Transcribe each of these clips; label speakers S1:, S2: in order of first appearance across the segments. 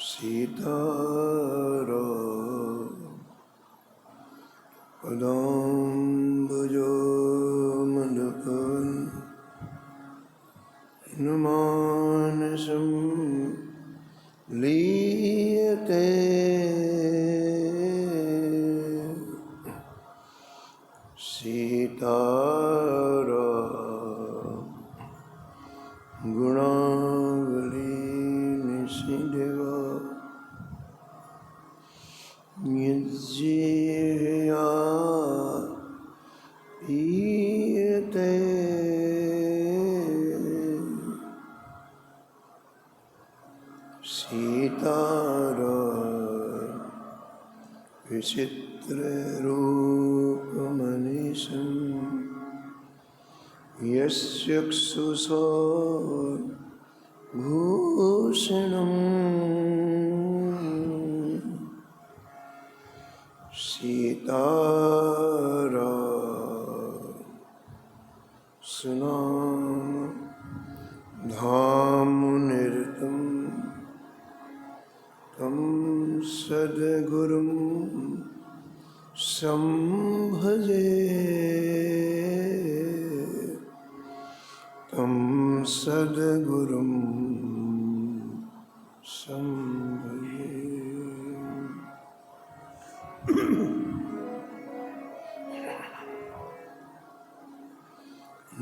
S1: सीताराम पदाम्बुजोमलफल मानसं लीयते सीताराम गुणावली निशिदेवा निज्जिया पीयते सीताराम विचित्र रूपमनीषं यस्य भूषणम् सीताराम सुनाम धामुनिरतं तं सद्गुरुं संभजे तं सद्गुरुं संभजे।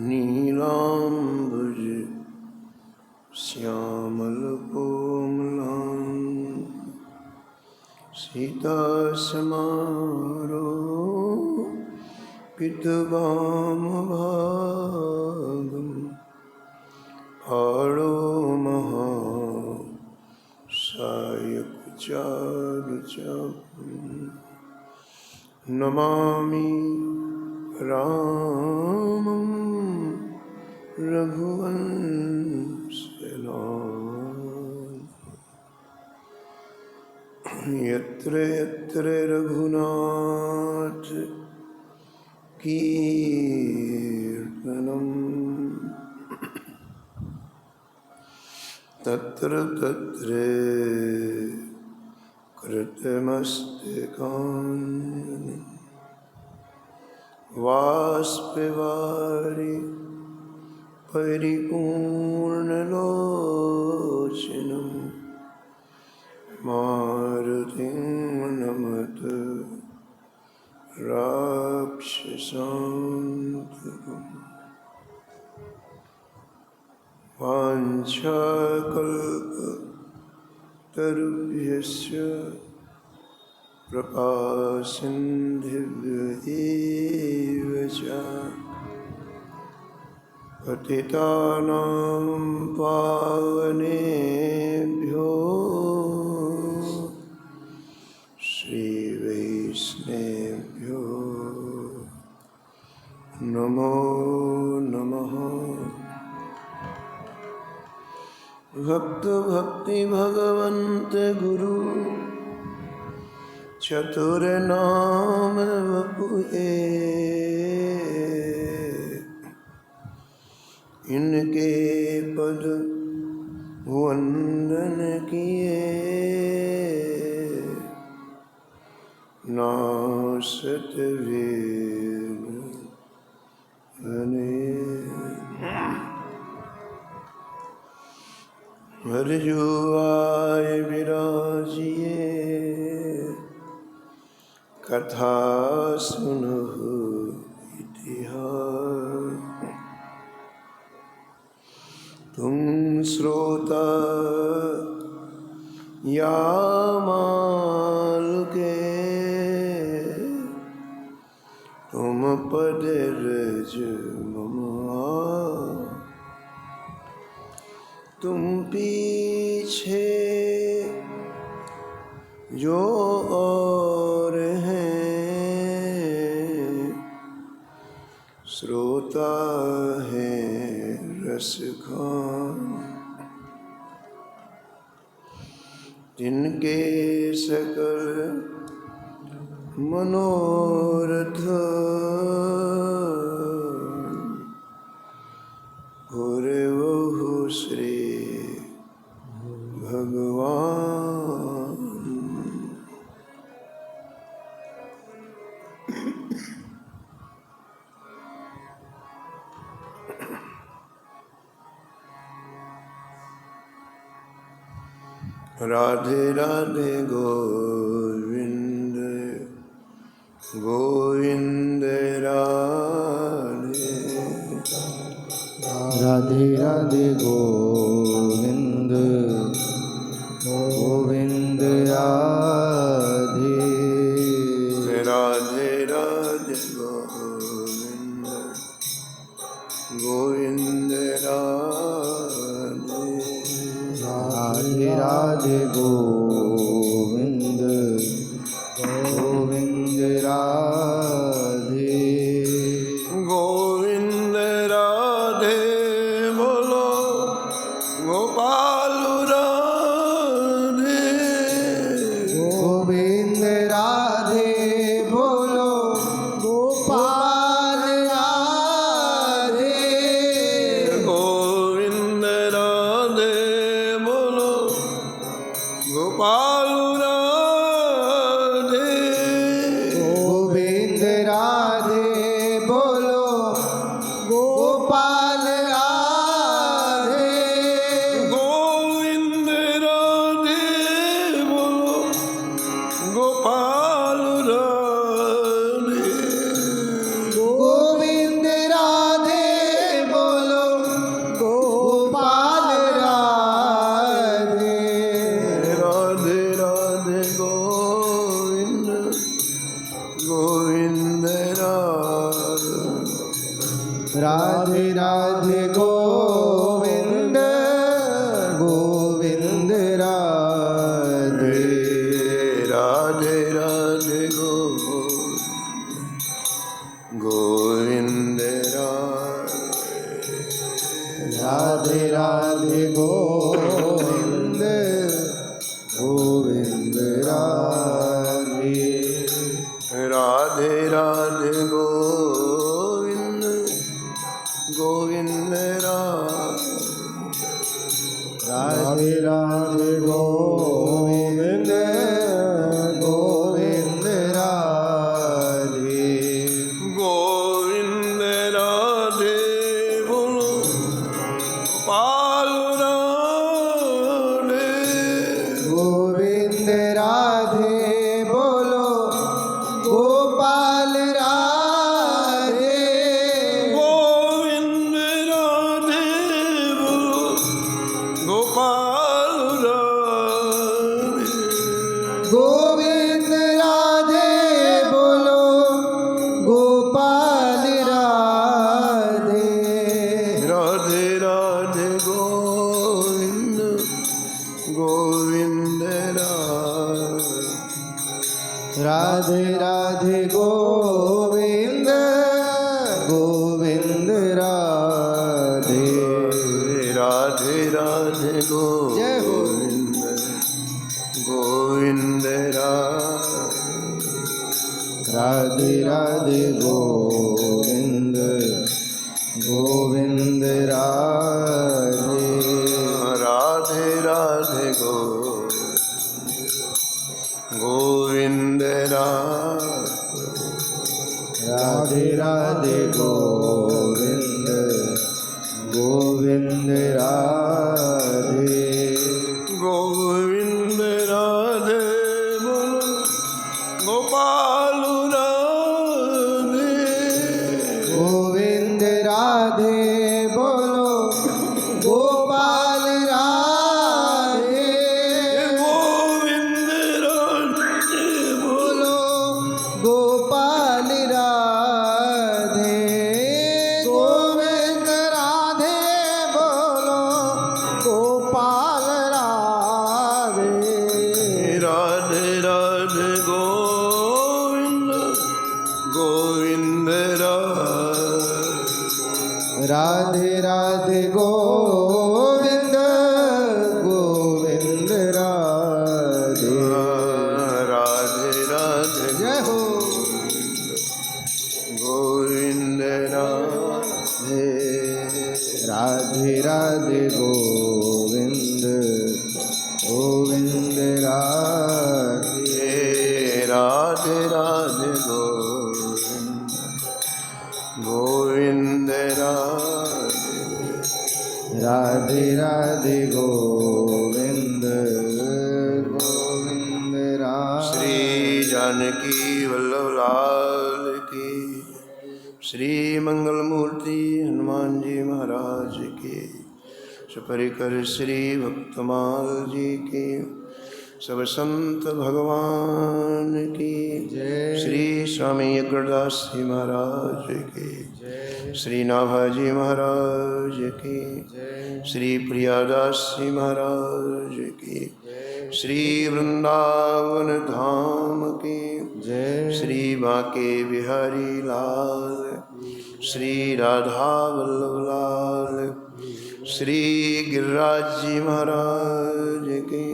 S1: नीलाम्बुज श्यामलकोमलां सीतासमारोपितवामभागम् आड़ो महासायकचारुचापं नमामि रामं रघुवंशनाथं यत्र यत्र रघुनाथ कीर्तनम् तत्र तत्र कृतमस्तकाञ्जलिं बाष्पवारि परिपूर्णलोचनं मारुतिं नमत राक्षसान्तकम् वाञ्छाकल्पतरुभ्यश्च कृपासिन्धुभ्यैव च पतितानां पावनेभ्यो श्रीवैष्णवेभ्यो नमो नमः। भक्त भक्ति भगवंत गुरु चतुर नाम वपुए इनके पद वंदन किए नासत वेद हरजुआय विराजिए कथा सुनो इतिहास तुम श्रोता या मालुके तुम पद रज ममा तुम पीछे जो और हैं श्रोता है रस खान जिनके सकल मनोरथ पूरे वो श्री भगवान राधे राधे गोविंद गोविंद राधे
S2: राधे राधे गोविंद गोविंद राधे
S1: राधे राधे गोविंद गोविंद राधे
S2: राधे राधे गोविंद गोविंद राधे
S1: गोविंद राधे बोलो गोपाल राधे
S2: गोविंद राधे बोलो गोपाल राधे
S1: गोविंद राधे बोलो गोपाल राधे
S2: गोविंद राधे बोलो गोपाल राधे
S1: गोविंद राधे बोलो गोपाल राधे
S2: गोविंद राधे बोलो गोपाल राधे
S1: राधे राधे गोविंद गोविंद
S2: राधे राधे गोविंद गोविंद राधे
S1: राधे राधे गोविंद
S2: राधे राधे गोविंद गोविंद राधे
S1: राधे राधे गोविंद गोविंद
S2: राधे राधे गोविंद गोविंद राधे
S1: गोविंद राधे बोलो गोपाल राधे
S2: गोविंद राधे बोलो गोपाल राधे
S1: गोविंद राधे बोलो गोपाल राधे
S2: गोविंद राधे बोलो गोपाल राधे
S1: राधे राधे गोविंद गोविंद
S2: राधे राधे गोविंद गोविंद राधे
S1: राधे राधे
S2: जय हो।
S1: गोविंद गोविंद
S2: राधे राधे गोविंद गोविंद राधे
S1: राधे राधे गोविंद
S2: राधे राधे गोविंद गोविंद राधे
S1: गोविंद राधे बोलो गोपाल राधे
S2: गोविंद राधे बोलो गोपाल राधे
S1: गोविंद राधे
S2: बोलो गोपाल राधे गोविंद राधे बोलो
S1: जानकी वल्लभ लाल की। श्री मंगल मूर्ति हनुमान जी महाराज की। सपरिकर श्री भक्तमाल जी की। सब संत भगवान की
S2: जय।
S1: श्री स्वामी अग्रदास जी महाराज की
S2: जय।
S1: श्री नाभाजी महाराज की
S2: जय।
S1: श्री प्रियादास जी महाराज की
S2: जय।
S1: श्री वृंदावन धाम की
S2: जय।
S1: श्री बांके बिहारी लाल श्री राधा वल्लभ लाल श्री गिरिराज जी महाराज की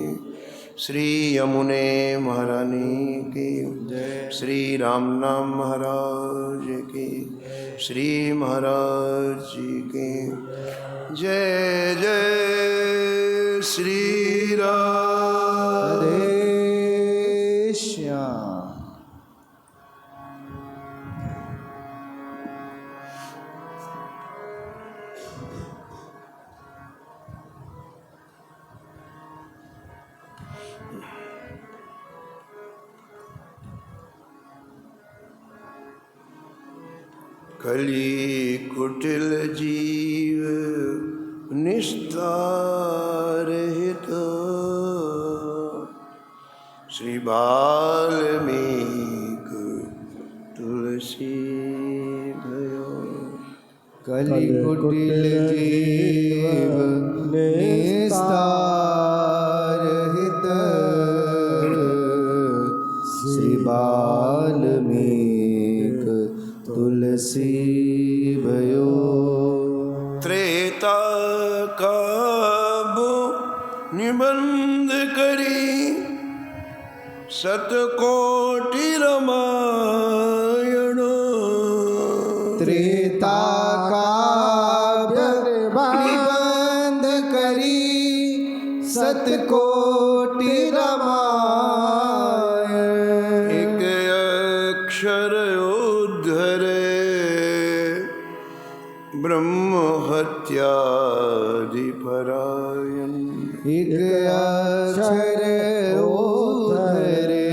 S1: श्री यमुने महारानी की
S2: जय।
S1: श्री राम नाम महाराज की श्री महाराज जी की जय जय श्री राम।
S2: राधे श्याम।
S1: कली कुटिल जीव निस्तार हित श्री बाल्मीक तुलसी भयो।
S2: कलि कुटिल जीव निस्तार हित श्री बाल्मीक तुलसी भयो।
S1: त्रेता काब निबंध करी सतकोटि रामायण।
S2: त्रेता काव्य निबंध करी सतकोटि रामायण।
S1: एक अक्षर उद्धरे ब्रह्म हत्यादि परायण।
S2: एक अक्षर उद्धरे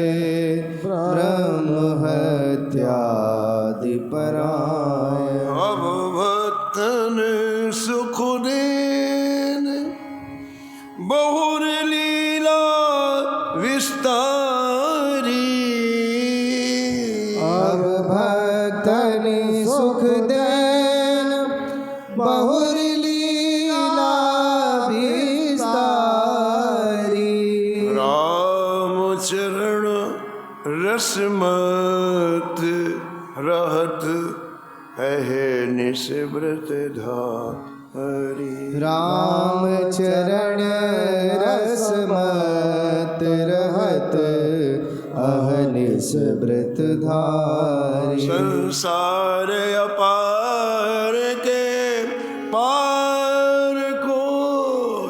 S2: ब्रह्म हत्यादि परायण।
S1: अब भक्तन सुख देन बहुर लीला विस्तारी।
S2: अब भक्तन सुख देन बहुर लीला विस्तारी।
S1: राम चरण रसमत रहत है निस्बृत धारी।
S2: राम चरण रसमत रहत अहनिस व्रत धारी।
S1: संसार अपार के पार को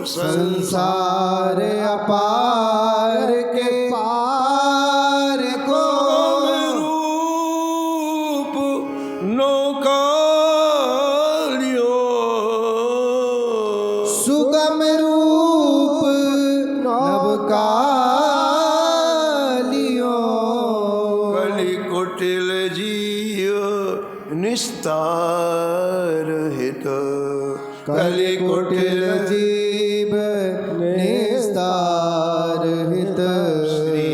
S2: संसार अपार के पार को
S1: रूप नौकालियो।
S2: सुगम रूप नवकालियो।
S1: कलि कुटिल जीव निस्तार हित।
S2: कलि कुटिल जीव निस्तार हित
S1: श्री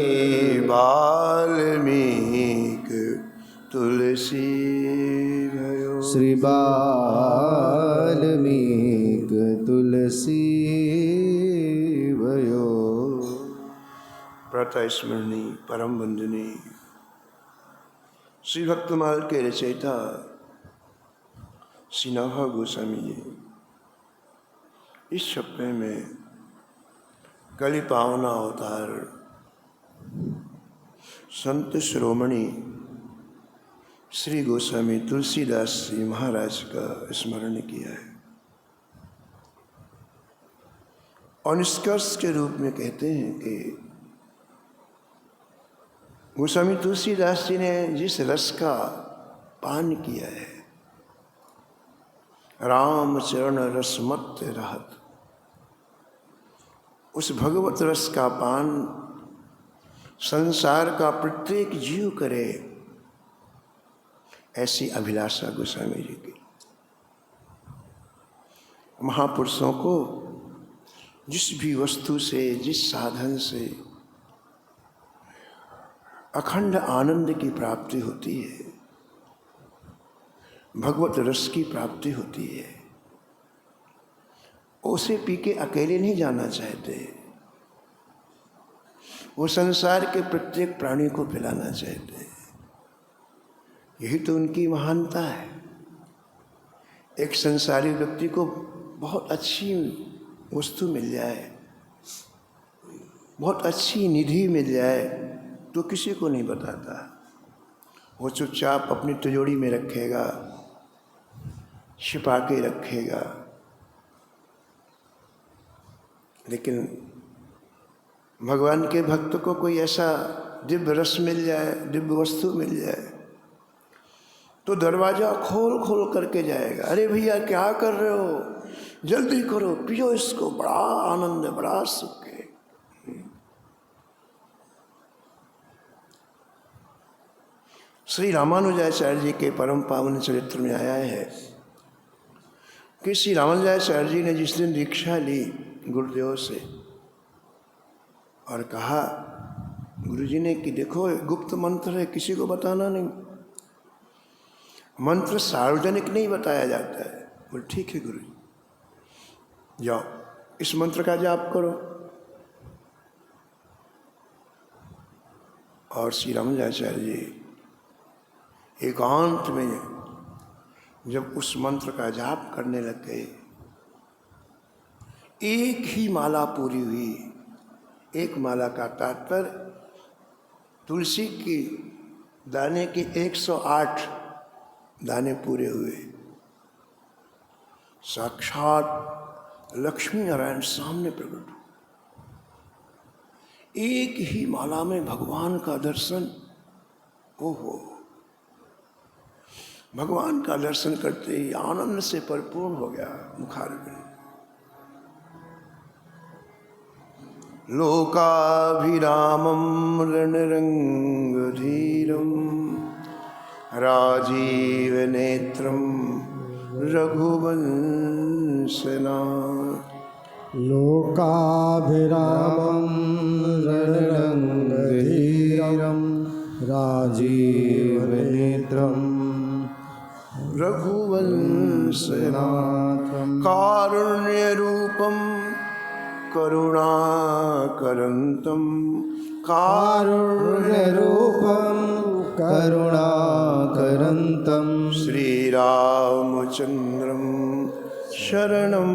S1: बाल्मीक तुलसी भयो।
S2: श्री बाल्मीक तुलसी भयो।
S1: प्रातः स्मरणी परम वंदनी श्री भक्तमाल के रचयिता श्री नाभा गोस्वामी जी इस छप्पे में कलि पावना अवतार संत शिरोमणि श्री गोस्वामी तुलसीदास जी महाराज का स्मरण किया है। और निष्कर्ष के रूप में कहते हैं कि गोस्वामी तुलसीदास जी ने जिस रस का पान किया है, राम चरण रसमत रहत, उस भगवत रस का पान संसार का प्रत्येक जीव करे, ऐसी अभिलाषा गोस्वामी जी की। महापुरुषों को जिस भी वस्तु से, जिस साधन से अखंड आनंद की प्राप्ति होती है, भगवत रस की प्राप्ति होती है, उसे पी के अकेले नहीं जाना चाहते, वो संसार के प्रत्येक प्राणी को पिलाना चाहते हैं। यही तो उनकी महानता है। एक संसारी व्यक्ति को बहुत अच्छी वस्तु मिल जाए, बहुत अच्छी निधि मिल जाए, तो किसी को नहीं बताता। वो चुपचाप अपनी तिजोरी में रखेगा, छिपा के रखेगा। लेकिन भगवान के भक्त को कोई ऐसा दिव्य रस मिल जाए, दिव्य वस्तु मिल जाए, तो दरवाजा खोल खोल करके जाएगा। अरे भैया क्या कर रहे हो, जल्दी करो, पियो इसको, बड़ा आनंद है, बड़ा सुख है। श्री रामानुजाचार्य जी के परम पावन चरित्र में आया है कि श्री रामानुजाचार्य जी ने जिस दिन दीक्षा ली गुरुदेव से और कहा गुरुजी ने कि देखो गुप्त मंत्र है, किसी को बताना नहीं, मंत्र सार्वजनिक नहीं बताया जाता है। बोले ठीक है गुरुजी, जाओ इस मंत्र का जाप करो। और श्री रामानुजाचार्य जी एकांत में जब उस मंत्र का जाप करने लग गए, एक ही माला पूरी हुई। एक माला का तात्पर्य तुलसी की दाने के 108 दाने पूरे हुए। साक्षात लक्ष्मी नारायण सामने प्रकट हुए। एक ही माला में भगवान का दर्शन। ओहो, भगवान का दर्शन करते ही आनंद से परिपूर्ण हो गया मुखारविंद। लोकाभिरामं रणरंगधीरं राजीवनेत्रं रघुवंशना।
S2: लोकाभिरामं रणरंगधीरं राजीवनेत्रं
S1: रघुवंशनाथं कारुण्यरूपं करुणाकरन्तं
S2: कारुण्यरूपं करुणाकरन्तं
S1: श्रीरामचन्द्रं शरणं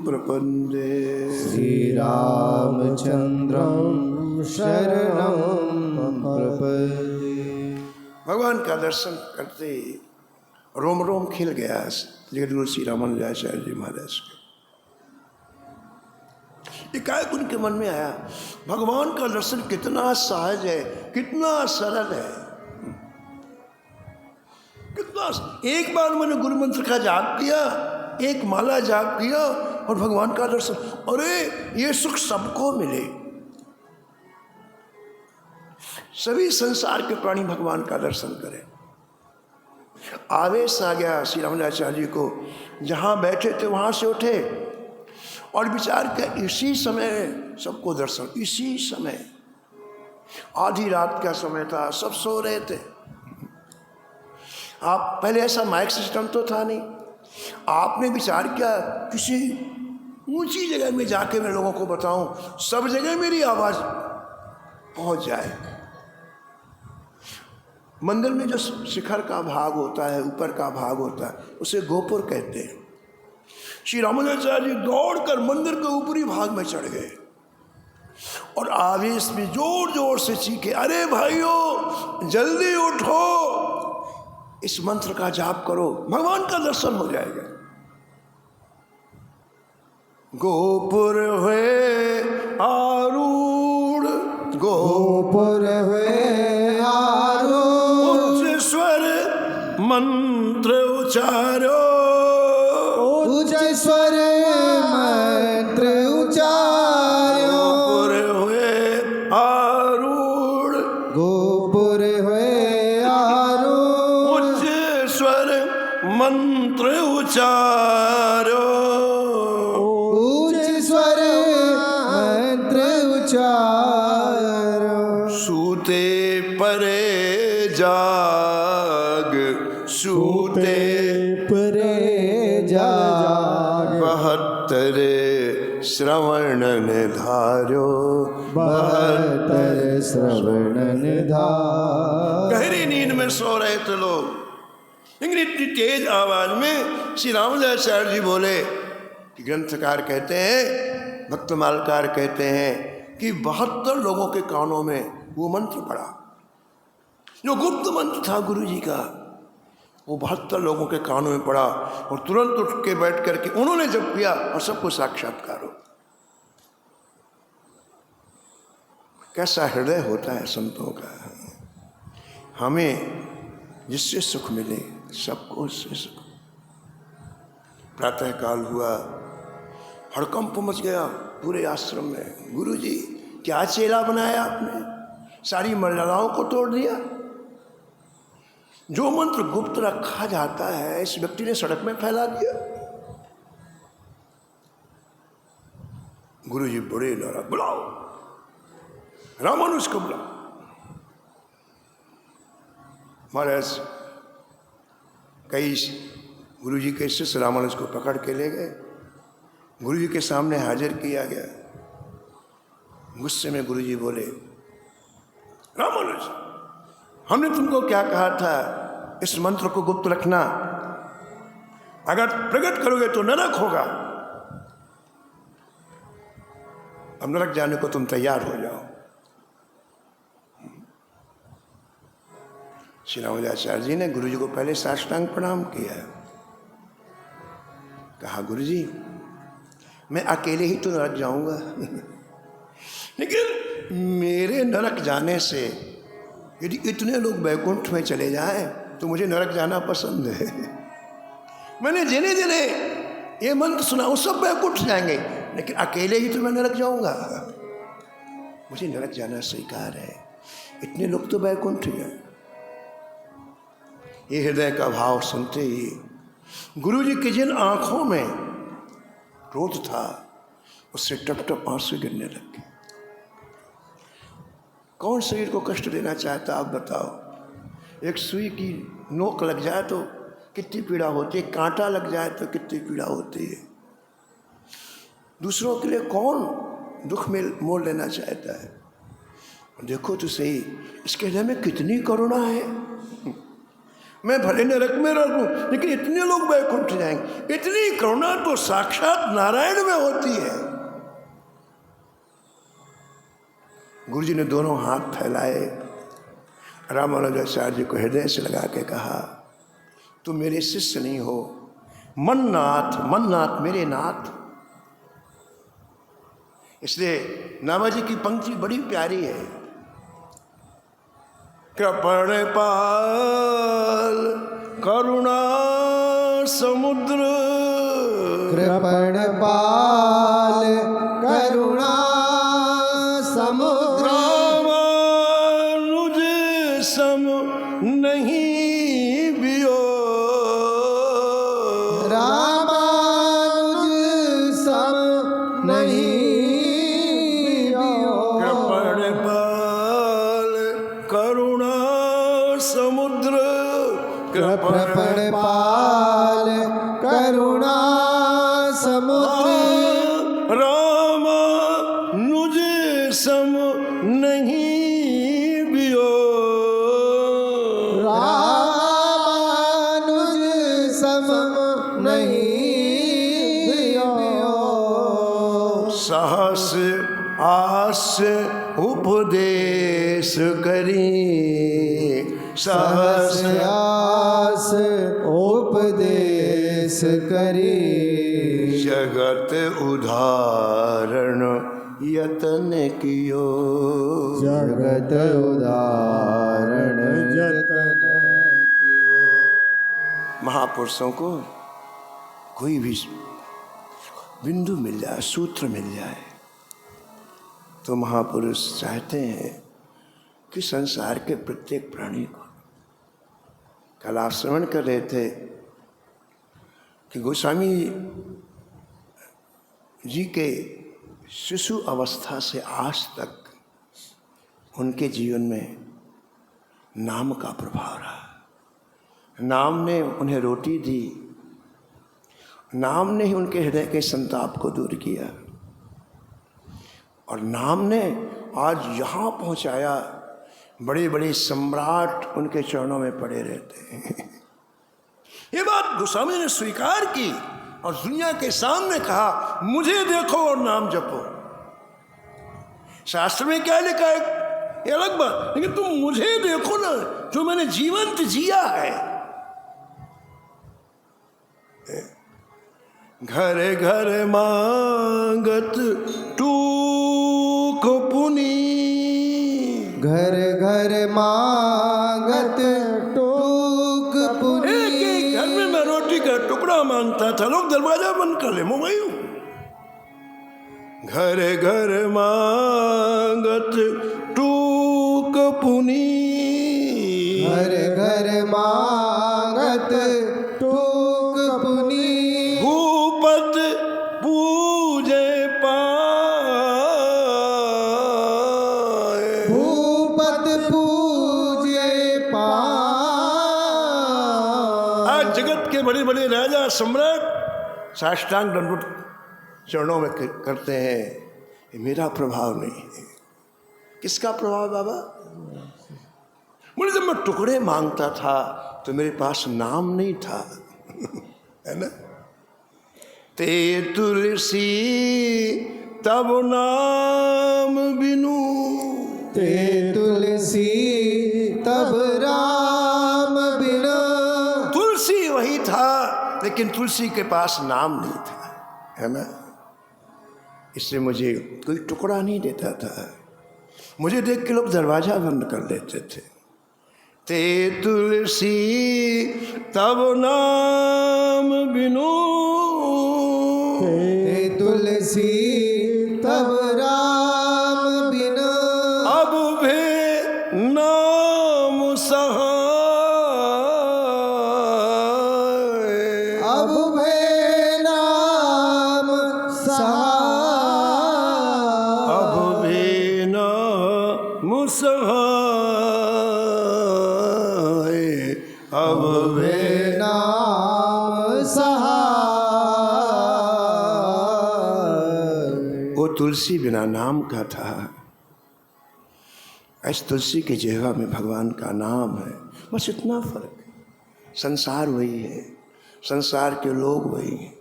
S1: प्रपद्ये।
S2: श्रीरामचन्द्रं शरणं प्रपद्ये।
S1: भगवान का दर्शन करते रोम रोम खिल गया जगद्गुरु श्री रामानुजाचार्य जी महाराज के। एकाएक उनके मन में आया, भगवान का दर्शन कितना सहज है, कितना सरल है, कितना। एक बार मैंने गुरु मंत्र का जाप किया, एक माला जाप किया और भगवान का दर्शन। अरे ये सुख सबको मिले, सभी संसार के प्राणी भगवान का दर्शन करें। आवेश आ गया श्री रामानुजाचार्य जी को। जहाँ बैठे थे वहाँ से उठे और विचार किया, इसी समय सबको दर्शन, इसी समय। आधी रात का समय था, सब सो रहे थे। आप पहले ऐसा माइक सिस्टम तो था नहीं। आपने विचार किया किसी ऊंची जगह में जाके मैं लोगों को बताऊं, सब जगह मेरी आवाज़ पहुंच जाए। मंदिर में जो शिखर का भाग होता है, ऊपर का भाग होता है, उसे गोपुर कहते हैं। श्री रामानुजाचार्य जी दौड़कर मंदिर के ऊपरी भाग में चढ़ गए और आवेश में जोर जोर से चीखे, अरे भाइयों जल्दी उठो, इस मंत्र का जाप करो, भगवान का दर्शन हो जाएगा। गोपुर हुए आरूढ़,
S2: गोपुर हुए आरूढ़,
S1: उच्च स्वर मंत्र उचारो,
S2: उच्च स्वर मंत्र उचारो।
S1: गोपुर हुए आरूढ़, मंत्र उचारो,
S2: ऊंच स्वर मंत्र उचारो,
S1: सूते परे जाग, सूते
S2: परे जाग,
S1: 72 श्रवण निधारो,
S2: 72 श्रवण निधार।
S1: गहरी नींद में सो रहे थे लोग, लेकिन इतनी तेज आवाज में श्री रामदासाचार्य जी बोले कि ग्रंथकार कहते हैं, भक्तमालकार कहते हैं कि 72 लोगों के कानों में वो मंत्र पड़ा, जो गुप्त मंत्र था गुरु जी का, वो 72 लोगों के कानों में पड़ा और तुरंत उठ के बैठ करके उन्होंने जब किया और सबको साक्षात्कार हो। कैसा हृदय होता है संतों का, हमें जिससे सुख मिले सबको उससे सुख। प्रातः काल हुआ, हड़कंप मच गया पूरे आश्रम में, गुरु जी क्या चेला बनाया आपने, सारी मर्यादाओं को तोड़ दिया। जो मंत्र गुप्त रखा जाता है इस व्यक्ति ने सड़क में फैला दिया। गुरु जी बड़े नाराज, बुलाओ रामानुज को बुलाओ। महाराज कई गुरु जी के शिष्य रामानुज को पकड़ के ले गए, गुरु जी के सामने हाजिर किया गया। गुस्से में गुरु जी बोले, रामानुज हमने तुमको क्या कहा था इस मंत्र को गुप्त रखना, अगर प्रकट करोगे तो नरक होगा, अब नरक जाने को तुम तैयार हो जाओ। श्री रामदासाचार्य जी ने गुरु जी को पहले साष्टांग प्रणाम किया, कहा गुरु जी मैं अकेले ही तो नरक जाऊंगा लेकिन मेरे नरक जाने से यदि इतने लोग वैकुंठ में चले जाएं तो मुझे नरक जाना पसंद है। मैंने जिन्हें जिन्हें ये मंत्र सुना वो सब वैकुंठ जाएंगे, लेकिन अकेले ही तो मैं नरक जाऊंगा, मुझे नरक जाना स्वीकार है, इतने लोग तो वैकुंठ हैं। ये हृदय का भाव सुनते ही गुरु जी की जिन आंखों में क्रोध था उससे टप टप आंसू गिरने लगे। कौन शरीर को कष्ट देना चाहता आप बताओ। एक सुई की नोक लग जाए तो कितनी पीड़ा होती है, कांटा लग जाए तो कितनी पीड़ा होती है। दूसरों के लिए कौन दुख में मोल लेना चाहता है। देखो तो सही इसके हृदय में कितनी करुणा है। मैं भले नरक में रहूं लेकिन इतने लोग वैकुंठ जाएंगे, इतनी करुणा तो साक्षात नारायण में होती है। गुरु जी ने दोनों हाथ फैलाए, रामानुजाचार्य जी को हृदय से लगा के कहा, तुम मेरे शिष्य नहीं हो, मननाथ, मननाथ मेरे नाथ। इसलिए नामाजी की पंक्ति बड़ी प्यारी है। कृपण पाल करुणा समुद्र,
S2: कृपण पाल करुणा समुद्र,
S1: रामानुज सम नहीं बियो,
S2: रामानुज सम नहीं बियो।
S1: कृपण पाल करुणा समुद्र,
S2: कृपण पाल करुणा समुद्र,
S1: रामानुज सम नहीं बियो,
S2: रामानुज सम नहीं बियो।
S1: सहस आस उपदेश करी, सहस
S2: आस उपदेश करी,
S1: जगत उदाहरण यतन कियो,
S2: जगत उदाहरण यतन कियो।
S1: महापुरुषों को कोई भी बिंदु मिल जाए, सूत्र मिल जाए तो महापुरुष चाहते हैं कि संसार के प्रत्येक प्राणी को। कल आप श्रवण कर रहे थे कि गोस्वामी जी के शिशु अवस्था से आज तक उनके जीवन में नाम का प्रभाव रहा। नाम ने उन्हें रोटी दी, नाम ने ही उनके हृदय के संताप को दूर किया, और नाम ने आज यहाँ पहुँचाया। बड़े बड़े सम्राट उनके चरणों में पड़े रहते हैं। ये बात गोस्वामी ने स्वीकार की और दुनिया के सामने कहा, मुझे देखो और नाम जपो। शास्त्र में क्या लिखा है ये अलग बात, लेकिन तुम मुझे देखो ना, जो मैंने जीवंत जिया है। घरे घरे मांगत टूक पुनी,
S2: घर घर मांगत टूक पुनी।
S1: एक घर में मैं रोटी का टुकड़ा मांगता था, लोग दरवाजा बंद कर ले, मैं वही हूं। घरे घर मांगत टूक पुनी,
S2: घर घर मांगत टूक पुनी।
S1: भूपत पूजे पाए,
S2: भूपत पूजे पाए।
S1: आज जगत के बड़े बड़े राजा सम्राट साष्टांग दंडवत चरणों में करते हैं। ये मेरा प्रभाव नहीं है। किसका प्रभाव बाबा? बोले जब मैं टुकड़े मांगता था तो मेरे पास नाम नहीं था। है ना? ते तुलसी तब नाम बिनु,
S2: ते तुलसी तब राम बिना।
S1: तुलसी वही था, लेकिन तुलसी के पास नाम नहीं था। है ना? इसलिए मुझे कोई टुकड़ा नहीं देता था। मुझे देख के लोग दरवाजा बंद कर देते थे। ते तुलसी तब नाम बिनु,
S2: ते तुलसी तब राम बिना।
S1: अब भे नाम सहाय,
S2: अब भे नाम सहाय।
S1: अब भे नाम सहाय, अब भे
S2: नाम सहाय।
S1: वो तुलसी बिना नाम का था। इस तुलसी के जिह्वा में भगवान का नाम है, बस इतना फर्क है। संसार वही है, संसार के लोग वही हैं,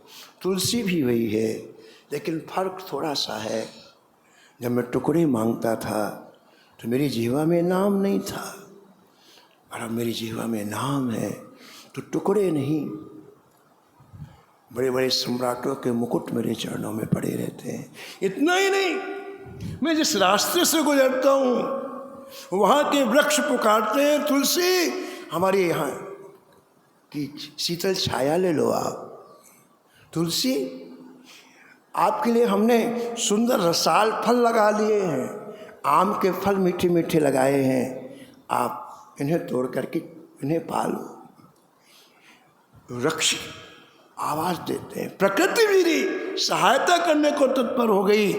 S1: तुलसी भी वही है, लेकिन फर्क थोड़ा सा है। जब मैं टुकड़े मांगता था तो मेरी जिह्वा में नाम नहीं था, और अब मेरी जिह्वा में नाम है तो टुकड़े नहीं। बड़े बड़े सम्राटों के मुकुट मेरे चरणों में पड़े रहते हैं। इतना ही नहीं, मैं जिस रास्ते से गुजरता हूँ वहाँ के वृक्ष पुकारते हैं, तुलसी हमारे यहाँ की शीतल छाया ले लो आप। तुलसी आपके लिए हमने सुंदर रसाल फल लगा लिए हैं, आम के फल मीठे मीठे लगाए हैं, आप इन्हें तोड़ करके इन्हें पालो। वृक्ष आवाज देते हैं, प्रकृति मेरी सहायता करने को तत्पर हो गई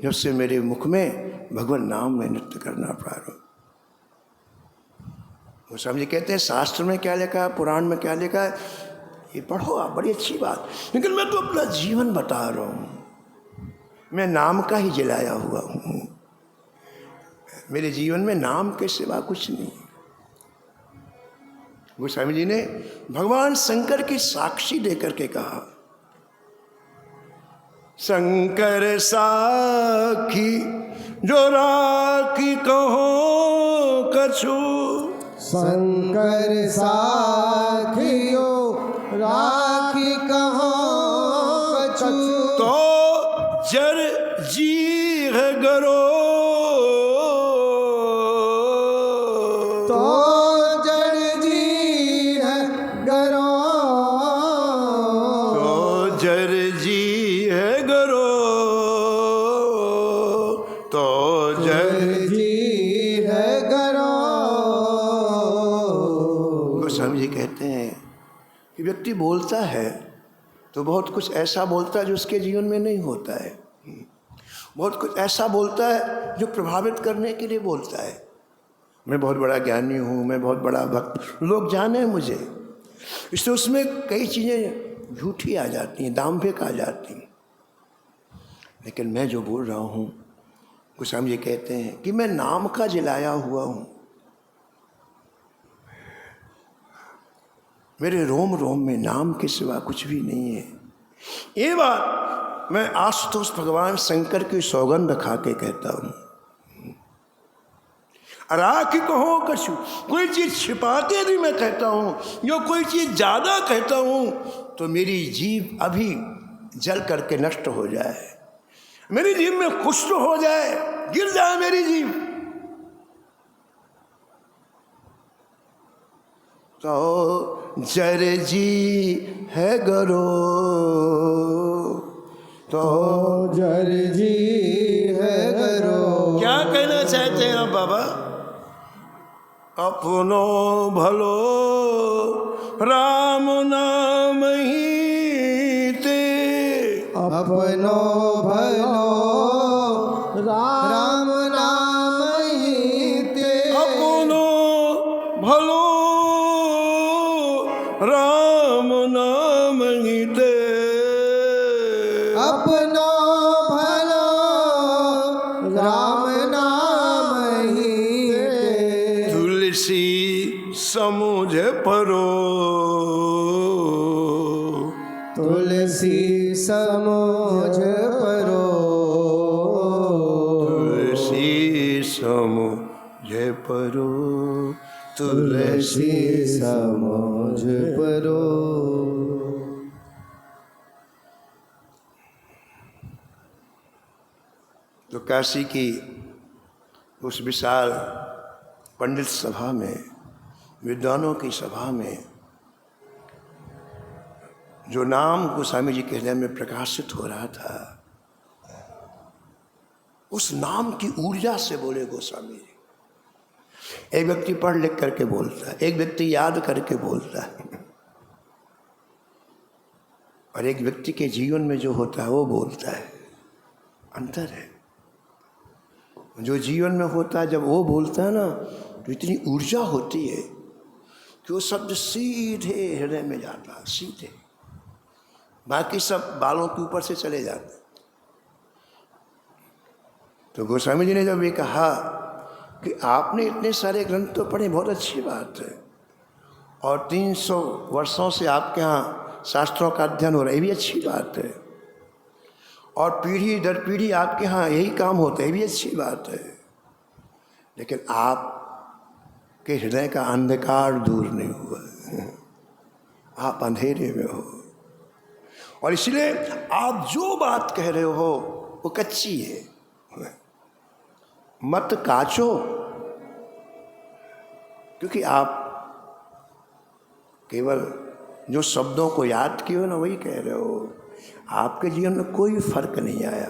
S1: जब से मेरे मुख में भगवान नाम में नृत्य करना प्रारंभ। गोस्वामी जी कहते हैं शास्त्र में क्या लिखा है, पुराण में क्या लिखा है, ये पढ़ो आप, बड़ी अच्छी बात। लेकिन मैं तो अपना जीवन बता रहा हूँ, मैं नाम का ही जलाया हुआ हूँ। मेरे जीवन में नाम के सिवा कुछ नहीं। गोस्वामी जी ने भगवान शंकर की साक्षी देकर के कहा, शंकर साखी जो राखी कहो कछु,
S2: शंकर साखियो राखी कहो कछु।
S1: तो जर जी है गरो,
S2: तो जड़ जी है गरो,
S1: तो जर जी है गरो, तो जर
S2: जी है गरो।
S1: गोस्वामी जी कहते हैं कि व्यक्ति बोलता है तो बहुत कुछ ऐसा बोलता है जो उसके जीवन में नहीं होता है। बहुत कुछ ऐसा बोलता है जो प्रभावित करने के लिए बोलता है। मैं बहुत बड़ा ज्ञानी हूँ, मैं बहुत बड़ा भक्त, लोग जाने मुझे, इसलिए उसमें कई चीज़ें झूठी आ जाती हैं, दाम्भिक आ जाती हैं। लेकिन मैं जो बोल रहा हूँ, गोस्वामी जी कहते हैं कि मैं नाम का जिलाया हुआ हूँ। मेरे रोम रोम में नाम के सिवा कुछ भी नहीं है। ये बात मैं आशुतोष भगवान शंकर की सौगंध खा के कहता हूँ। राखी कहो कछु, कोई चीज छिपाते भी मैं कहता हूँ, जो कोई चीज ज्यादा कहता हूँ तो मेरी जीभ अभी जल करके नष्ट हो जाए, मेरी जीभ में कुष्ठ हो जाए, गिर जाए मेरी जीभ, तो जर जी है गरो, तो
S2: जर जी है गरो।
S1: क्या कहना चाहते हैं आप बाबा? अपनो भलो राम नाम ही ते,
S2: अपनो भलो राम नाम ही ते,
S1: अपनो भलो राम नाम ही ते,
S2: अपनो भलो राम नाम ही ते,
S1: तुलसी समुझ परो,
S2: तुलसी समोझ परो,
S1: तुलसी समुझ परो,
S2: तुलसी समोझ परो।
S1: तो काशी की उस विशाल पंडित सभा में, विद्वानों की सभा में, जो नाम गोस्वामी जी के हृदय में प्रकाशित हो रहा था, उस नाम की ऊर्जा से बोले गोस्वामी जी। एक व्यक्ति पढ़ लिख करके बोलता है, एक व्यक्ति याद करके बोलता है, और एक व्यक्ति के जीवन में जो होता है वो बोलता है। अंतर है। जो जीवन में होता है, जब वो बोलता है ना, तो इतनी ऊर्जा होती है कि वो शब्द सीधे हृदय में जाता है, सीधे, बाकी सब बालों के ऊपर से चले जाते। तो गोस्वामी जी ने जब ये कहा कि आपने इतने सारे ग्रंथ तो पढ़े, बहुत अच्छी बात है, और 300 वर्षों से आपके यहाँ शास्त्रों का अध्ययन हो रहा है, ये भी अच्छी बात है, और पीढ़ी दर पीढ़ी आपके यहाँ यही काम होता है, ये भी अच्छी बात है, लेकिन आप के हृदय का अंधकार दूर नहीं हुआ, आप अंधेरे में हो, और इसलिए आप जो बात कह रहे हो वो कच्ची है। मत काचो, क्योंकि आप केवल जो शब्दों को याद किए हो ना, वही कह रहे हो। आपके जीवन में कोई फर्क नहीं आया।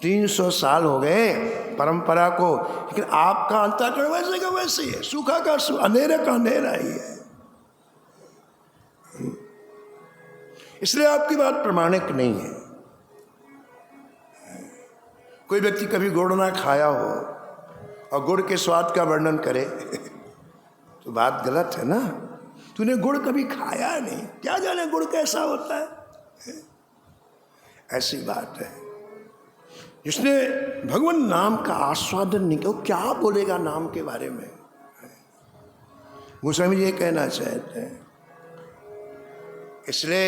S1: 300 साल हो गए परंपरा को, लेकिन आपका अंतःकरण वैसे का वैसे ही है, सूखा का सूखा, अंधेरे का अंधेरा ही है। इसलिए आपकी बात प्रमाणिक नहीं है। कोई व्यक्ति कभी गुड़ ना खाया हो और गुड़ के स्वाद का वर्णन करे तो बात गलत है ना। तूने गुड़ कभी खाया नहीं, क्या जाने गुड़ कैसा होता है। ऐसी बात है। जिसने भगवान नाम का आस्वादन नहीं किया, वो क्या बोलेगा नाम के बारे में। गोस्वामी जी ये कहना चाहते हैं। इसलिए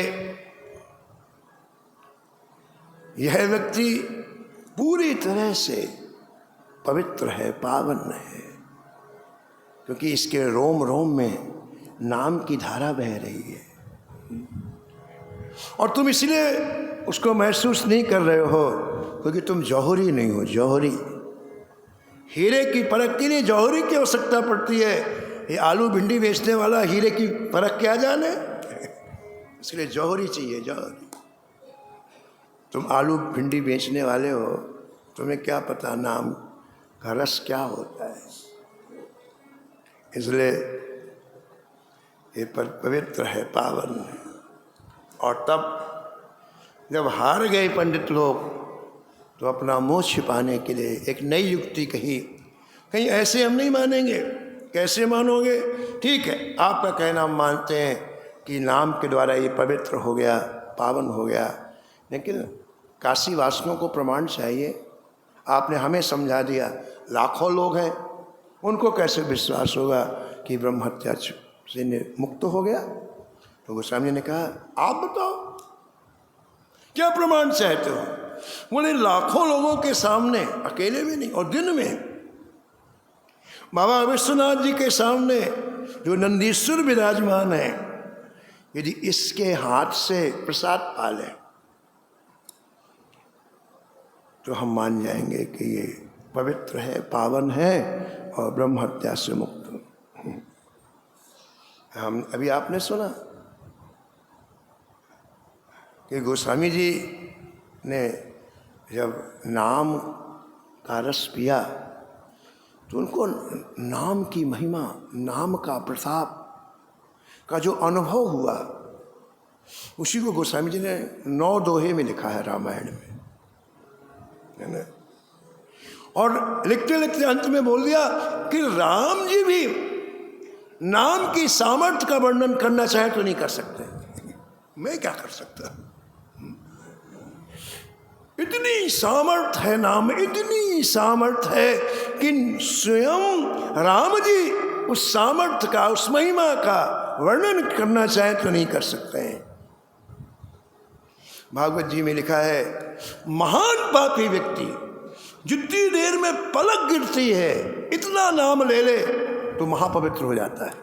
S1: यह व्यक्ति पूरी तरह से पवित्र है, पावन है, क्योंकि इसके रोम रोम में नाम की धारा बह रही है। और तुम इसलिए उसको महसूस नहीं कर रहे हो क्योंकि तुम जौहरी नहीं हो। जौहरी, हीरे की परख के लिए जौहरी की आवश्यकता पड़ती है। ये आलू भिंडी बेचने वाला हीरे की परख क्या जाने, इसलिए जौहरी चाहिए। जौहरी, तुम आलू भिंडी बेचने वाले हो, तुम्हें क्या पता नाम का रस क्या होता है। इसलिए ये पवित्र है, पावन है। और तब जब हार गए पंडित लोग तो अपना मुंह छिपाने के लिए एक नई युक्ति कही, कहीं ऐसे हम नहीं मानेंगे। कैसे मानोगे? ठीक है, आपका कहना हम मानते हैं कि नाम के द्वारा ये पवित्र हो गया, पावन हो गया, लेकिन काशी वासियों को प्रमाण चाहिए। आपने हमें समझा दिया, लाखों लोग हैं, उनको कैसे विश्वास होगा कि ब्रह्म हत्या से मुक्त हो गया? तो गोस्वामी ने कहा, आप बताओ क्या प्रमाण चाहते हो? बोले, लाखों लोगों के सामने, अकेले में नहीं, और दिन में बाबा विश्वनाथ जी के सामने जो नंदीश्वर विराजमान है, यदि इसके हाथ से प्रसाद पाले तो हम मान जाएंगे कि ये पवित्र है, पावन है और ब्रह्म हत्या से मुक्त। हम अभी आपने सुना कि गोस्वामी जी ने जब नाम का रस पिया तो उनको नाम की महिमा, नाम का प्रताप का जो अनुभव हुआ, उसी को गोस्वामी जी ने 9 दोहे में लिखा है रामायण में, है ना। और लिखते लिखते अंत में बोल दिया कि राम जी भी नाम की सामर्थ्य का वर्णन करना चाहे तो नहीं कर सकते, मैं क्या कर सकता। इतनी सामर्थ्य है नाम, इतनी सामर्थ्य है कि स्वयं राम जी उस सामर्थ्य का, उस महिमा का वर्णन करना चाहे तो नहीं कर सकते हैं। भागवत जी में लिखा है, महान पापी व्यक्ति जितनी देर में पलक गिरती है इतना नाम ले ले तो महापवित्र हो जाता है।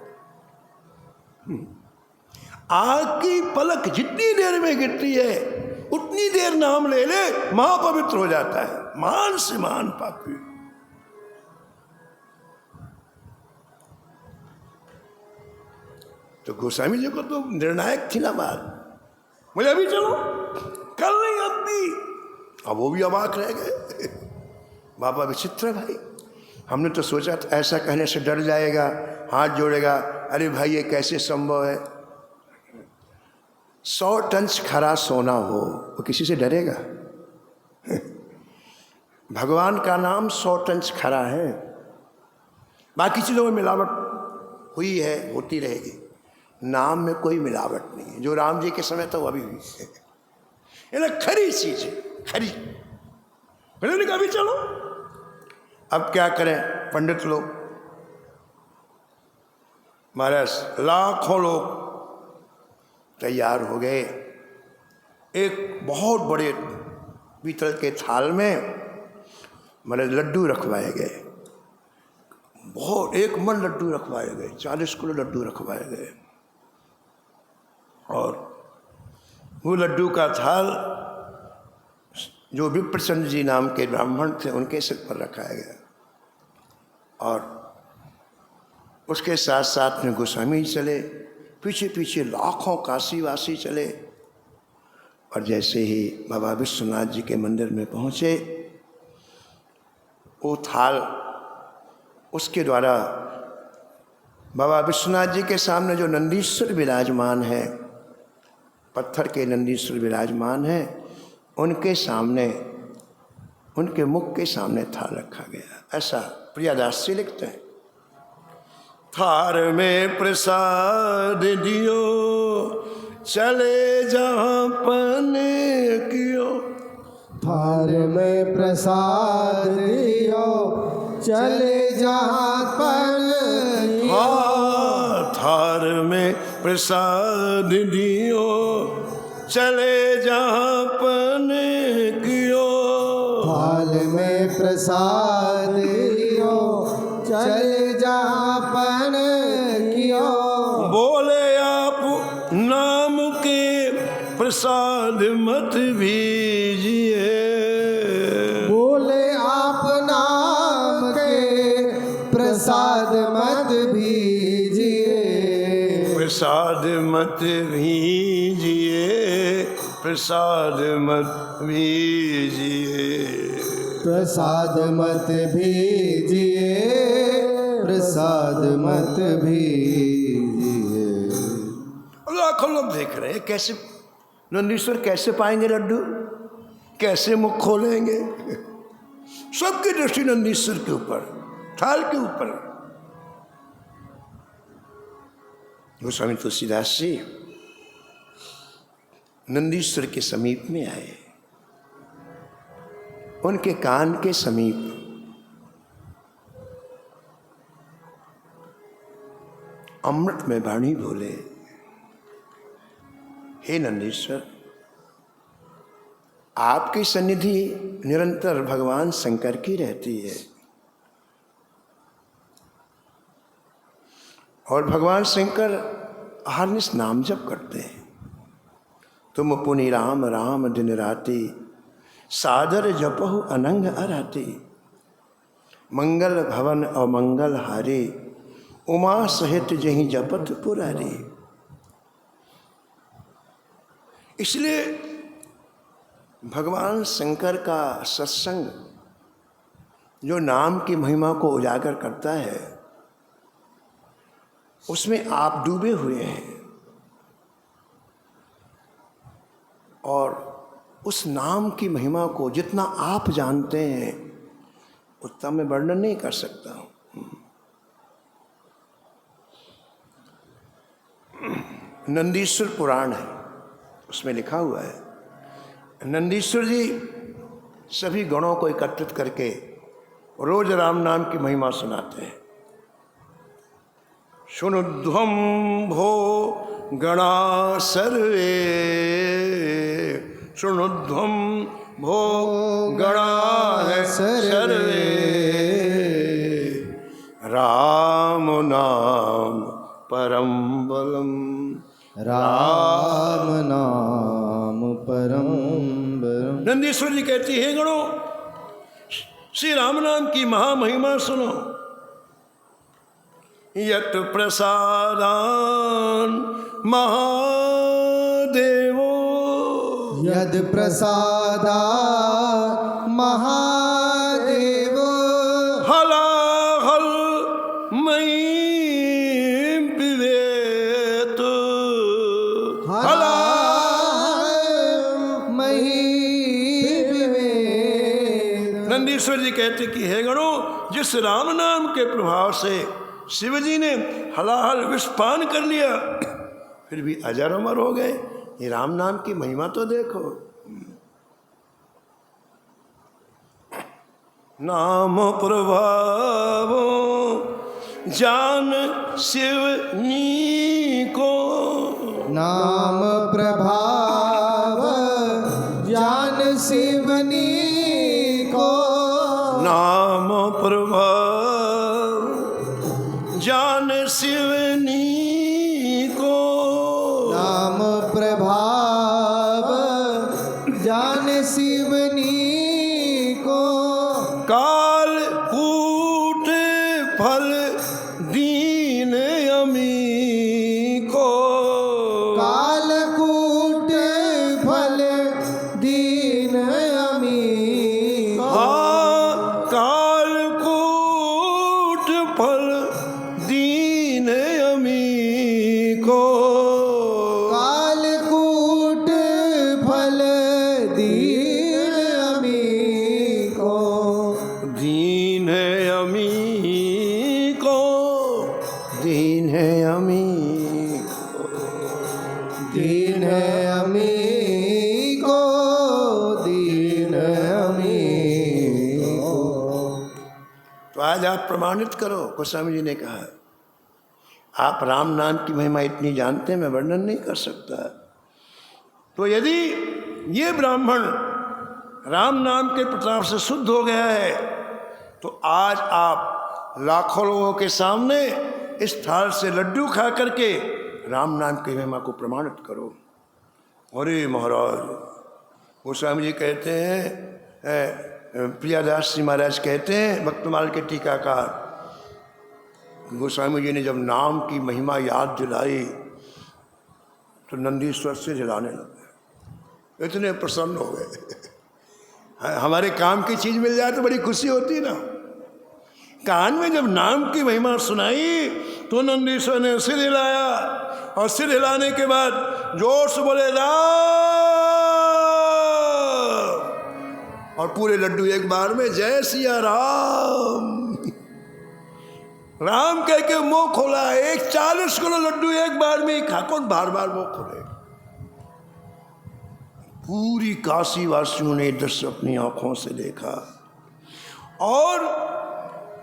S1: आग की पलक जितनी देर में गिरती है उतनी देर नाम ले ले, महापवित्र हो जाता है। महान से महान पापी। तो गोस्वामी जी को तो निर्णायक थी ना बात। बोले अभी चलो, कल नहीं अब भी। अब वो भी अवाक रह गए। बाबा विचित्र भाई, हमने तो सोचा था ऐसा कहने से डर जाएगा, हाथ जोड़ेगा, अरे भाई ये कैसे संभव है। 100 टन खरा सोना हो वो किसी से डरेगा? भगवान का नाम 100 टन खरा है। बाकी चीज़ों में मिलावट हुई है, होती रहेगी, नाम में कोई मिलावट नहीं है। जो राम जी के समय था वो अभी हुई है, ये ना खरी चीज है, खरी। मैंने कहा अभी चलो। अब क्या करें पंडित लोग, महाराज लाखों लोग तैयार हो गए। एक बहुत बड़े पीतल के थाल में मेरे लड्डू रखवाए गए, बहुत 1 मन लड्डू रखवाए गए, 40 किलो लड्डू रखवाए गए। और वो लड्डू का थाल जो विप्रचंद जी नाम के ब्राह्मण थे उनके सिर पर रखाया गया। और उसके साथ साथ में गोस्वामी चले, पीछे पीछे लाखों काशीवासी चले। और जैसे ही बाबा विश्वनाथ जी के मंदिर में पहुँचे, वो थाल उसके द्वारा बाबा विश्वनाथ जी के सामने जो नंदीश्वर विराजमान है, पत्थर के नंदीश्वर विराजमान है, उनके सामने, उनके मुख के सामने थाल रखा गया। ऐसा प्रियादास जी लिखते हैं, थार में प्रसाद दियो चले जहाँ पने कियो।
S2: थार में प्रसाद दियो चले जहाँ पन कियो।
S1: थार में प्रसाद दियो चले जहाँ पने कियो।
S2: थाल में प्रसाद दियो चले जहाँ पन कियो।
S1: बोले आप नाम के प्रसाद मत भीजिए।
S2: बोले आप नाम के प्रसाद मत भीजिए।
S1: प्रसाद मत भीजिए, प्रसाद मत भीजिए।
S2: प्रसाद मत भीजिए, प्रसाद मत भीजिए।
S1: लाखों लोग देख रहे हैं कैसे नंदीश्वर कैसे पाएंगे लड्डू, कैसे मुख खोलेंगे? सबकी दृष्टि नंदीश्वर के ऊपर, थाल के ऊपर। गोस्वामी तुलसीदास जी नंदीश्वर के समीप में आए, उनके कान के समीप अमृत में वाणी बोले, हे नंदीश्वर, आपकी सन्निधि निरंतर भगवान शंकर की रहती है और भगवान शंकर अहर्निश नाम जप करते हैं। तुम पुनि राम राम दिन राति, सादर जपहु अनंग अराति। मंगल भवन और मंगल हारे, उमा सहित जहीं जपत पुरारी। इसलिए भगवान शंकर का सत्संग जो नाम की महिमा को उजागर करता है, उसमें आप डूबे हुए हैं और उस नाम की महिमा को जितना आप जानते हैं उतना मैं वर्णन नहीं कर सकता हूँ। नंदीश्वर पुराण है, उसमें लिखा हुआ है नंदीश्वर जी सभी गणों को एकत्रित करके रोज राम नाम की महिमा सुनाते हैं। शुनुध्वं भो गणा सर्वे, शुनुध्वं भो गणा सर्वे, राम नाम परम बलम।
S2: राम नाम परम बलम।
S1: नंदीश्वर जी कहती है गणों, श्री राम नाम की महामहिमा सुनो। यत प्रसादान महादेवो,
S2: यद प्रसादा महादेवो,
S1: हलाहल मयि विवेत, नंदीश्वर जी कहते कि हे गणों, जिस राम नाम के प्रभाव से शिव जी ने हलाहल विषपान कर लिया फिर भी अजर अमर हो गए। ये राम नाम की महिमा तो देखो। नाम प्रभाव जान शिवनी को,
S2: नाम प्रभाव जान शिवनी को,
S1: नाम प्रभाव जान शिवनी को,
S2: नाम प्रभाव जान शिवनी को,
S1: काल कूट फल दीन अमी को,
S2: कालकूट फल दीन अमी को,
S1: काल कूट फल दीन अमी को,
S2: कालकूट फल दीन अमी को,
S1: दीन अमी को, दीन अमी को,
S2: दीन अमी को, दीन अमी को।
S1: तो आज आप प्रमाणित करो। गोस्वामी जी ने कहा आप राम नाम की महिमा इतनी जानते हैं, मैं वर्णन नहीं कर सकता। तो यदि ये ब्राह्मण राम नाम के प्रताप से शुद्ध हो गया है तो आज आप लाखों लोगों के सामने इस थाल से लड्डू खा करके राम नाम की महिमा को प्रमाणित करो। अरे महाराज, गोस्वामी जी कहते हैं, प्रियादास जी महाराज कहते हैं, भक्तमाल के टीकाकार, गोस्वामी जी ने जब नाम की महिमा याद दिलाई तो नंदीश्वर से जलाने लगे, इतने प्रसन्न हो गए। हमारे काम की चीज मिल जाए तो बड़ी खुशी होती ना। कान में जब नाम की महिमा सुनाई तो नंदीश्वर ने सिर हिलाया और सिर हिलाने के बाद जोर से बोले राम और पूरे लड्डू एक बार में, जय सिया राम राम कह के मुंह खोला। 40 किलो लड्डू एक बार में ही खा, कौन बार बार मुंह खोले। पूरी काशी वासियों ने दृश्य अपनी आंखों से देखा। और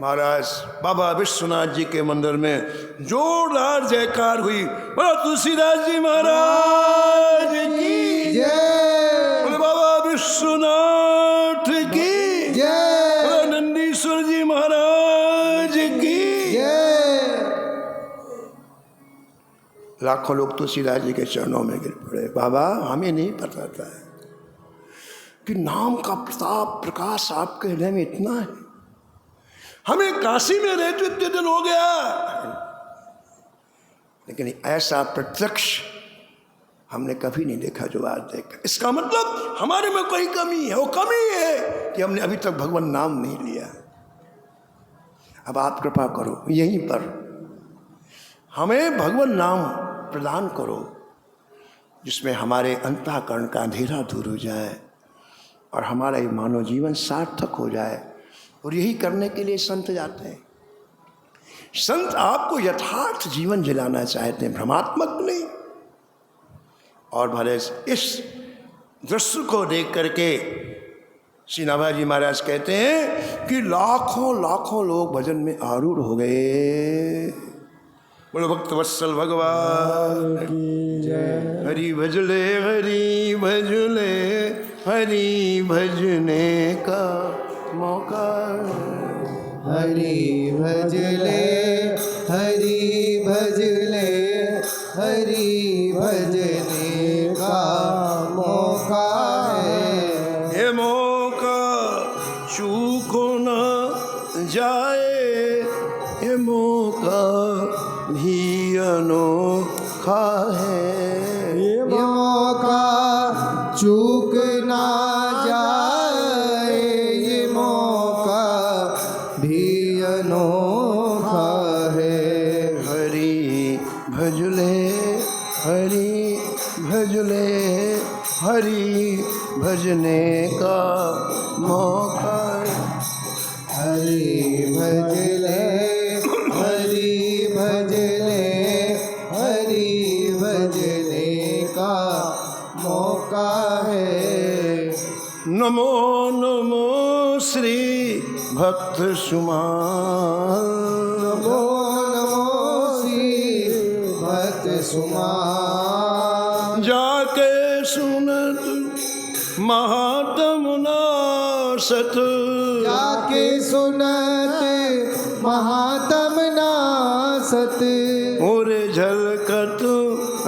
S1: महाराज बाबा विश्वनाथ जी के मंदिर में जोरदार जयकार हुई। बोलो तुलसीदास जी महाराज की
S2: जय,
S1: बोलो बाबा विश्वनाथ की
S2: जय,
S1: बोलो नंदीश्वर जी महाराज की
S2: जय।
S1: लाखों लोग तुलसीदास जी के चरणों में गिर पड़े। बाबा हमें नहीं पता था कि नाम का प्रताप प्रकाश आपके हृदय में इतना है। हमें काशी में रहते इतने दिन हो गया, लेकिन ऐसा प्रत्यक्ष हमने कभी नहीं देखा जो आज देखा। इसका मतलब हमारे में कोई कमी है। वो कमी है कि हमने अभी तक भगवान नाम नहीं लिया। अब आप कृपा करो, यहीं पर हमें भगवान नाम प्रदान करो, जिसमें हमारे अंतःकरण का अंधेरा दूर हो जाए और हमारा ये मानव जीवन सार्थक हो जाए। और यही करने के लिए संत जाते हैं। संत आपको यथार्थ जीवन जिलाना चाहते हैं, भ्रमात्मक नहीं। और भले इस दृश्य को देख करके श्री नाभाजी महाराज कहते हैं कि लाखों लाखों लोग भजन में आरूढ़ हो गए। बोलो भक्त वत्सल भगवान हरि भजले, हरि भजले, हरि भजने का मौका।
S2: हरि भजले, हरि भजले, हरि भजने का मौका है।
S1: ये मौका चूको न जाए, ये मौका भी अनोखा है।
S2: ये मौका चूक ना जाए, ये मौका भी अनोखा है।
S1: हरि भजले, हरि भजले, हरि भजने का मौका है।
S2: हरि भजले, हरि भजले, हरि भजने का मौका है।
S1: नमो नमो श्री भक्त सुमान,
S2: नमो नमो श्री भक्त सुमान।
S1: जाके सुनत महात्म नासत,
S2: जाके सुनत महात्म नासत।
S1: और झलकत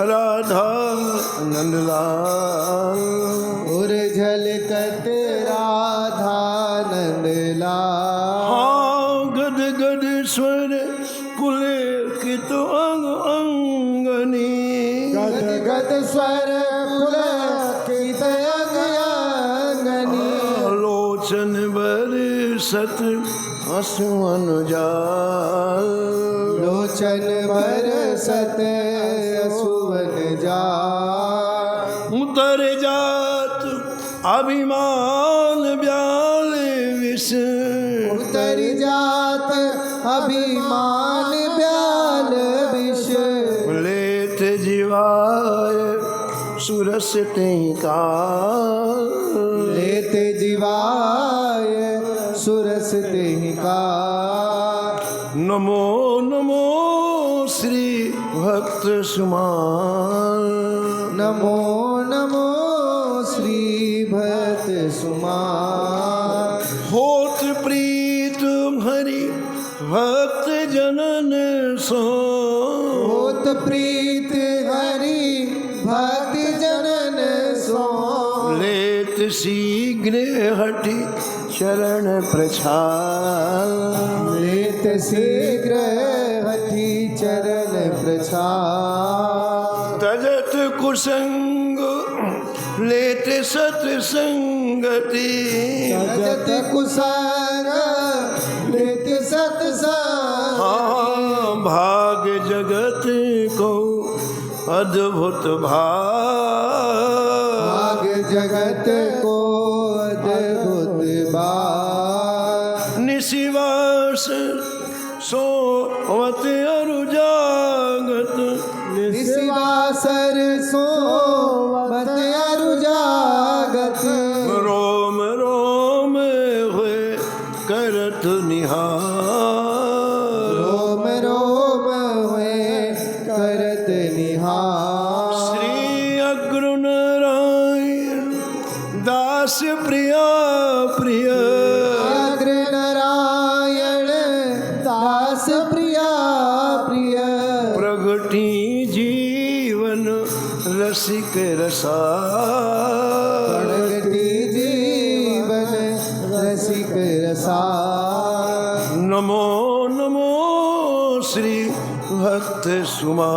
S1: राधा नंदलाल,
S2: और झलकत राधा नंदलाल।
S1: हाँ गद गद स्वर पुले की तो अंग अंगनी,
S2: गद गद स्वर पुलकित अंग अंगनी।
S1: लोचन बरसत आंसू अनुजाल,
S2: लोचन बरसत सुवन जाल।
S1: उतर जात अभिमान ब्याल विष,
S2: उतर जात अभिमान ब्याल विष।
S1: लेत जीवाय सुरस टेकाल,
S2: लेत जीवाय सुरस तेहिका।
S1: नमो नमो श्री भक्त सुमान,
S2: नमो नमो श्री भक्त सुमान।
S1: होत प्रीत हरि भक्त जनन सो,
S2: होत प्रीत हरि भक्त जनन सो।
S1: लेत शीघ्र हटि शरण प्रछाल,
S2: लेत शीघ्र हठि चरण प्रछाल।
S1: तजत कुसंग लेत सत्संगति,
S2: तजत कुसंग लेत सत्संग।
S1: हाँ भाग जगत को अद्भुत भाग,
S2: भाग जगत को अद्भुत बार
S1: निशिवास सोवत अरुजागत
S2: निशिवासर सोवत अरुजागत
S1: रोम रोम हुए करत निहार
S2: रोम रोम हुए करत निहार
S1: श्री अग्र नारायण दास प्रिया प्रिय
S2: अग्र नारायण दास प्रिया प्रिय
S1: प्रगटी जीवन रसिक रसा
S2: प्रगति जीवन रसिक रसा
S1: नमो नमो श्री भक्त सुमा